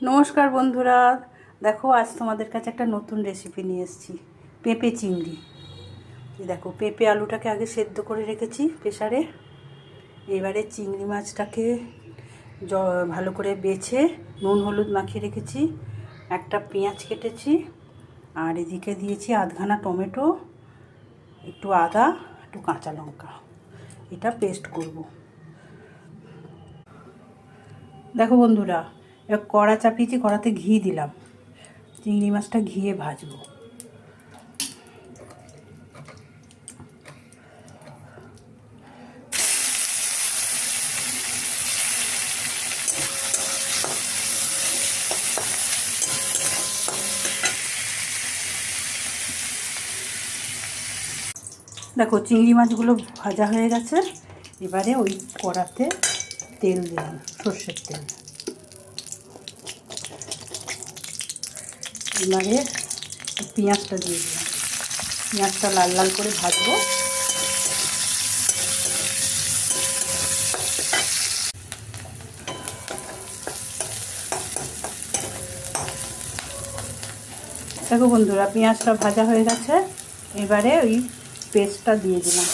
নমস্কার বন্ধুরা, দেখো আজ তোমাদের কাছে একটা নতুন রেসিপি নিয়ে এসেছি। পেঁপে চিংড়ি। দেখো, পেঁপে আলুটাকে আগে সেদ্ধ করে রেখেছি প্রেসারে। এবারে চিংড়ি মাছটাকে ভালো করে বেছে নুন হলুদ মাখিয়ে রেখেছি। একটা পেঁয়াজ কেটেছি, আর এদিকে দিয়েছি আধখানা টমেটো, একটু আদা, একটু কাঁচা লঙ্কা। এটা পেস্ট করব। দেখো বন্ধুরা, এবার কড়া চাপিয়েছি, কড়াতে ঘি দিলাম। চিংড়ি মাছটা ঘিয়ে ভাজবো। দেখো, চিংড়ি মাছগুলো ভাজা হয়ে গেছে। এবারে ওই কড়াতে তেল দিলাম, সর্ষের তেল। এবারে পেঁয়াজটা দিয়ে দিলাম। পেঁয়াজটা লাল লাল করে ভাজবো। দেখো বন্ধুরা, পেঁয়াজটা ভাজা হয়ে গেছে। এবারে ওই পেস্টটা দিয়ে দিলাম।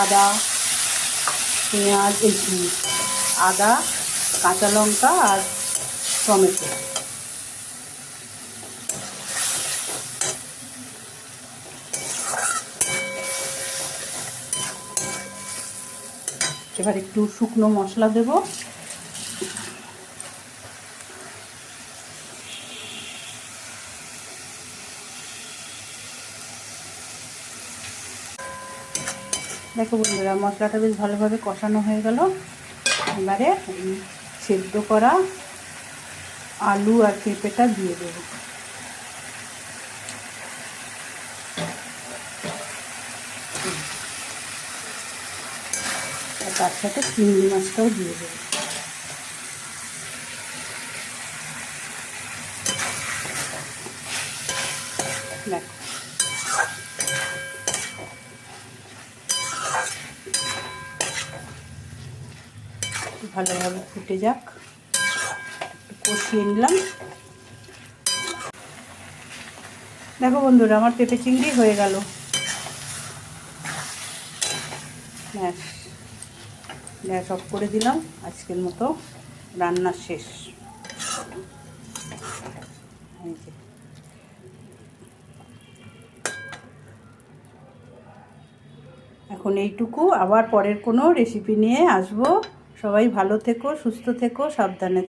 আদা, পেঁয়াজ, আদা, কাঁচা লঙ্কা আর টমেটো। এবার একটু শুকনো মশলা দেব। দেখো বন্ধুরা, মশলাটা বেশ ভালোভাবে কষানো হয়ে গেল। এবারে সেদ্ধ করা আলু আর পেঁপেটা দিয়ে দেবো। আর তার সাথে চিংড়ি মাছটাও দিয়ে দেবো। দেখো, ভালোভাবে ফুটে যাক, একটু কষিয়ে নিলাম। দেখো বন্ধুরা, আমার পেঁপে চিংড়ি হয়ে গেল। ব্যাস, গ্যাস অফ করে দিলাম। আজকের মতো রান্না শেষ। এখন এইটুকু, আবার পরের কোনো রেসিপি নিয়ে আসবো। সবাই ভালো থেকো, সুস্থ থেকো, সাবধানে।